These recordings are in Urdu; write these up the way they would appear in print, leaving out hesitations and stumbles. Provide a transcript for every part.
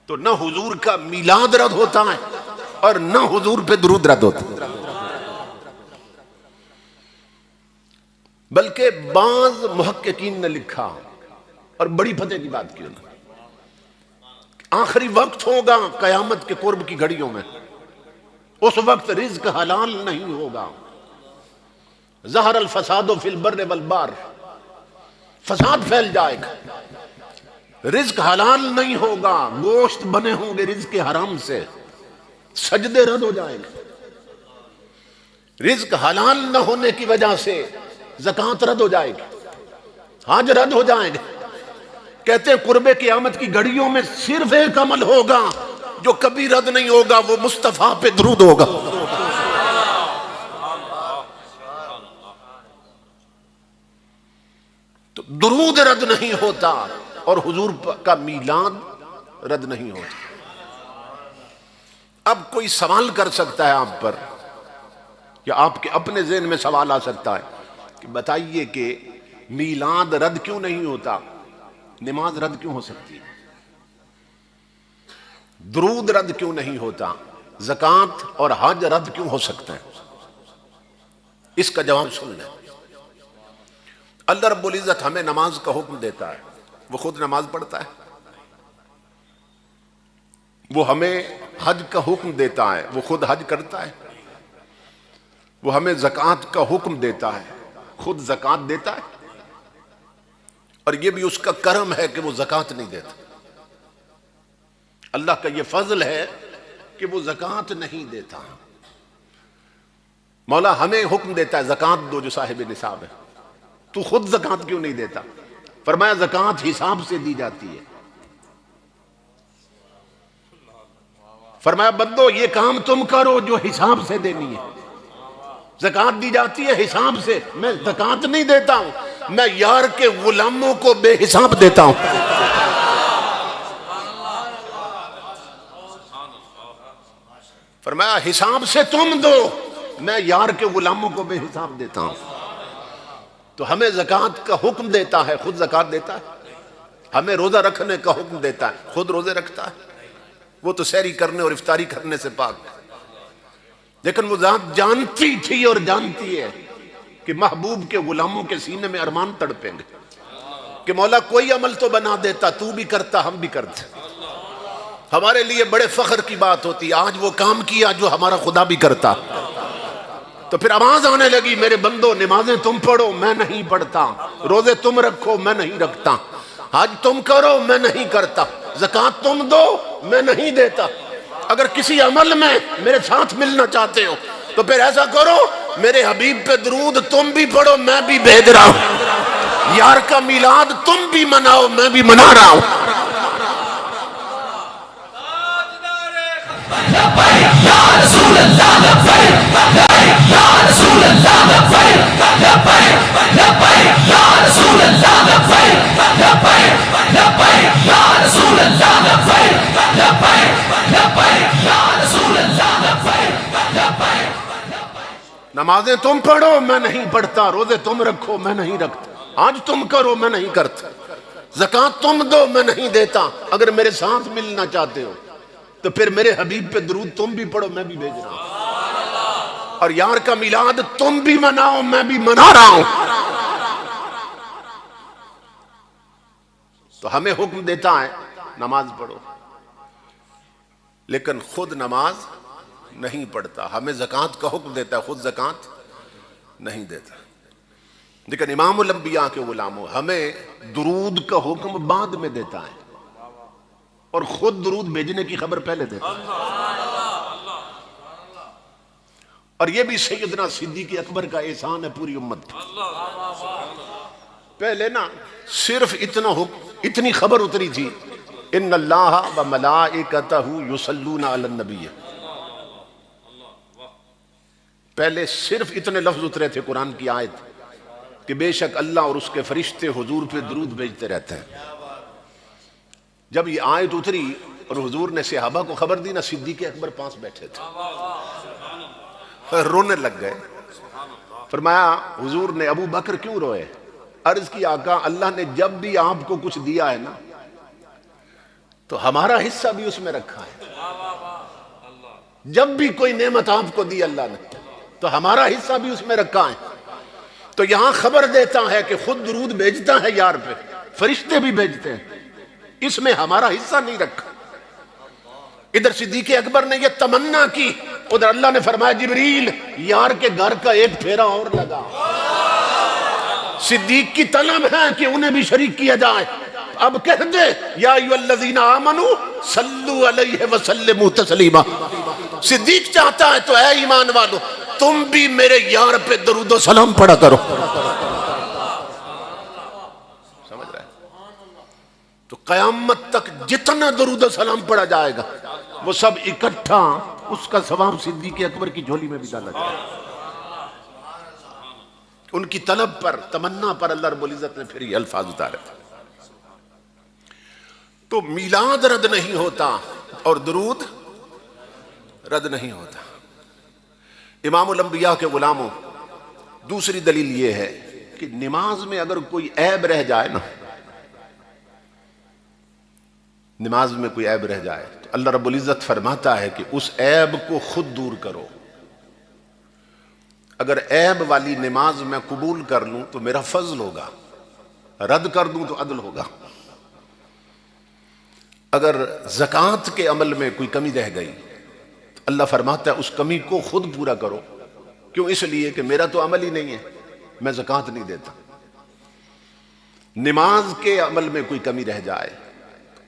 تو نہ حضور کا میلاد رد ہوتا ہے اور نہ حضور پہ درود رد ہوتا ہے. بلکہ بعض محققین نے لکھا اور بڑی فتح کی بات کی انہوں نے، آخری وقت ہوگا قیامت کے قرب کی گھڑیوں میں، اس وقت رزق حلال نہیں ہوگا. ظہر الفساد فی البر والبحر، فساد پھیل جائے گا، رزق حلال نہیں ہوگا، گوشت بنے ہوں گے رزق حرام سے، سجدے رد ہو جائیں گے. رزق حلال نہ ہونے کی وجہ سے زکوٰۃ رد ہو جائے گی، حج رد ہو جائیں گے. کہتے ہیں قرب قیامت کی گھڑیوں میں صرف ایک عمل ہوگا جو کبھی رد نہیں ہوگا، وہ مصطفیٰ پہ درود ہوگا. تو درود رد نہیں ہوتا اور حضور کا میلاد رد نہیں ہوتا. اب کوئی سوال کر سکتا ہے آپ پر، یا آپ کے اپنے ذہن میں سوال آ سکتا ہے کہ بتائیے کہ میلاد رد کیوں نہیں ہوتا، نماز رد کیوں ہو سکتی ہے، درود رد کیوں نہیں ہوتا، زکوٰۃ اور حج رد کیوں ہو سکتے ہیں؟ اس کا جواب سن لیں. اللہ رب العزت ہمیں نماز کا حکم دیتا ہے، وہ خود نماز پڑھتا ہے. وہ ہمیں حج کا حکم دیتا ہے، وہ خود حج کرتا ہے. وہ ہمیں زکوٰۃ کا حکم دیتا ہے، خود زکوٰۃ دیتا ہے. اور یہ بھی اس کا کرم ہے کہ وہ زکوٰۃ نہیں دیتا. اللہ کا یہ فضل ہے کہ وہ زکوٰۃ نہیں دیتا. مولا ہمیں حکم دیتا ہے زکوٰۃ دو جو صاحب نصاب ہے، تو خود زکوٰۃ کیوں نہیں دیتا؟ فرمایا زکوٰۃ حساب سے دی جاتی ہے. فرمایا بندو یہ کام تم کرو جو حساب سے دینی ہے. زکوٰۃ دی جاتی ہے حساب سے. میں زکوٰۃ نہیں دیتا ہوں، میں یار کے غلاموں کو بے حساب دیتا ہوں. فرمایا حساب سے تم دو، میں یار کے غلاموں کو بے حساب دیتا ہوں. تو ہمیں زکوٰۃ کا حکم دیتا ہے، خود زکوٰۃ دیتا ہے. ہمیں روزہ رکھنے کا حکم دیتا ہے، خود روزے رکھتا ہے. وہ تو سحری کرنے اور افطاری کرنے سے پاک ہے. لیکن وہ ذات جانتی تھی اور جانتی ہے کہ محبوب کے غلاموں کے سینے میں ارمان تڑپیں گے کہ مولا کوئی عمل تو بنا دیتا، تو بھی کرتا ہم بھی کرتے. ہمارے لیے بڑے فخر کی بات ہوتی، آج وہ کام کیا جو ہمارا خدا بھی کرتا. تو پھر آواز آنے لگی میرے بندو نمازیں تم پڑھو میں نہیں پڑھتا، روزے تم رکھو میں نہیں رکھتا، حج تم کرو میں نہیں کرتا، زکوٰۃ تم دو میں نہیں دیتا. اگر کسی عمل میں میرے ساتھ ملنا چاہتے ہو تو پھر ایسا کرو میرے حبیب پہ درود تم بھی پڑھو میں بھی بھیج رہا ہوں، یار کا میلاد تم بھی مناؤ میں بھی منا رہا ہوں. نمازیں تم پڑھو میں نہیں پڑھتا، روزے تم رکھو میں نہیں رکھتا، آج تم کرو میں نہیں کرتا، زکوٰۃ تم دو میں نہیں دیتا. اگر میرے ساتھ ملنا چاہتے ہو تو پھر میرے حبیب پہ درود تم بھی پڑھو میں بھی بھیج رہا ہوں، اور یار کا میلاد تم بھی مناؤ میں بھی منا رہا ہوں. تو ہمیں حکم دیتا ہے نماز پڑھو، لیکن خود نماز نہیں پڑھتا. ہمیں زکوٰۃ کا حکم دیتا ہے، خود زکوٰۃ نہیں دیتا. لیکن امام الانبیاء کے غلاموں ہمیں درود کا حکم بعد میں دیتا ہے اور خود درود بھیجنے کی خبر پہلے دیتا ہے. اور یہ بھی سیدنا صدیق اکبر کا احسان ہے پوری امت پر. پہلے نا صرف اتنی خبر اتری تھی ان اللہ و ملائکتہ یصلون علی النبی. پہلے صرف اتنے لفظ اترے تھے قرآن کی آیت کہ بے شک اللہ اور اس کے فرشتے حضور پہ درود بھیجتے رہتے ہیں. جب یہ آیت اتری اور حضور نے صحابہ کو خبر دی نا، صدیق اکبر پاس بیٹھے تھے، رونے لگ گئے. فرمایا حضور نے ابو بکر کیوں روئے؟ عرض کی آقا اللہ نے جب بھی آپ کو کچھ دیا ہے نا تو ہمارا حصہ بھی اس میں رکھا ہے. جب بھی کوئی نعمت آپ کو دی اللہ نے تو ہمارا حصہ بھی اس میں رکھا ہے. تو یہاں خبر دیتا ہے کہ خود درود بھیجتا ہے یار پہ, فرشتے بھی بھیجتے ہیں, اس میں ہمارا حصہ نہیں رکھا. ادھر صدیق اکبر نے یہ تمنا کی, ادھر اللہ نے فرمایا جبریل یار کے گھر کا ایک پھیرا اور لگا. صدیق کی طلب ہے کہ انہیں بھی شریک کیا جائے. اب کہہ دے یا ایھا الذین آمنوا صلوا علیہ وسلموا تسلیما. صدیق چاہتا ہے تو اے ایمان والو تم بھی میرے یار پہ درود و سلام پڑھا کرو. سمجھ رہے ہیں؟ تو قیامت تک جتنا درود و سلام پڑھا جائے گا وہ سب اکٹھا اس کا ثواب صدیق اکبر کی جھولی میں بھی ڈالا جائے گا. ان کی طلب پر, تمنا پر اللہ رب العزت نے پھر یہ الفاظ اتارے. تو میلاد رد نہیں ہوتا اور درود رد نہیں ہوتا. امام الانبیاء کے غلاموں, دوسری دلیل یہ ہے کہ نماز میں اگر کوئی عیب رہ جائے نا, نماز میں کوئی عیب رہ جائے تو اللہ رب العزت فرماتا ہے کہ اس عیب کو خود دور کرو. اگر عیب والی نماز میں قبول کر لوں تو میرا فضل ہوگا, رد کر دوں تو عدل ہوگا. اگر زکوٰۃ کے عمل میں کوئی کمی رہ گئی تو اللہ فرماتا ہے اس کمی کو خود پورا کرو. کیوں؟ اس لیے کہ میرا تو عمل ہی نہیں ہے, میں زکوٰۃ نہیں دیتا. نماز کے عمل میں کوئی کمی رہ جائے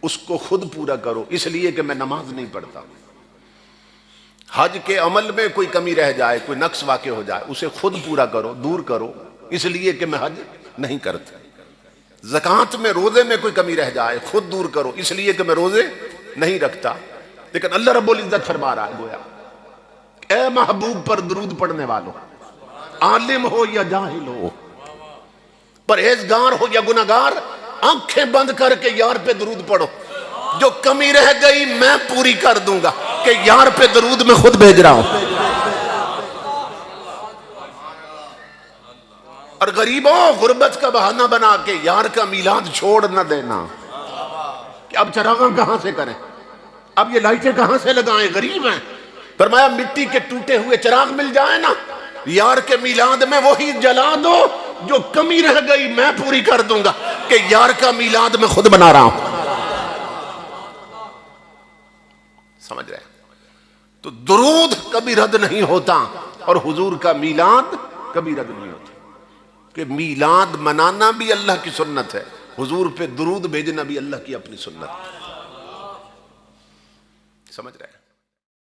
اس کو خود پورا کرو, اس لیے کہ میں نماز نہیں پڑھتا. حج کے عمل میں کوئی کمی رہ جائے, کوئی نقص واقع ہو جائے, اسے خود پورا کرو, دور کرو, اس لیے کہ میں حج نہیں کرتا. زکوٰۃ میں, روزے میں کوئی کمی رہ جائے خود دور کرو, اس لیے کہ میں روزے نہیں رکھتا. لیکن اللہ رب العزت فرما رہا ہے گویا اے محبوب پر درود پڑھنے والوں, عالم ہو یا جاہل ہو, پرہیزگار ہو یا گناہگار, آنکھیں بند کر کے یار پہ درود پڑھو. جو کمی رہ گئی میں پوری کر دوں گا, کہ یار پہ درود میں خود بھیج رہا ہوں. اور غریبوں, غربت کا بہانہ بنا کے یار کا میلاد چھوڑ نہ دینا کہ اب چراغاں کہاں سے کریں, اب یہ لائٹیں کہاں سے لگائیں, غریب ہیں. فرمایا مٹی کے ٹوٹے ہوئے چراغ مل جائے نا, یار کے میلاد میں وہی جلا دو, جو کمی رہ گئی میں پوری کر دوں گا, کہ یار کا میلاد میں خود بنا رہا ہوں. سمجھ رہے ہیں؟ تو درود کبھی رد نہیں ہوتا اور حضور کا میلاد کبھی رد نہیں ہوتا. کہ میلاد منانا بھی اللہ کی سنت ہے, حضور پہ درود بھیجنا بھی اللہ کی اپنی سنت ہے. سمجھ رہے ہیں؟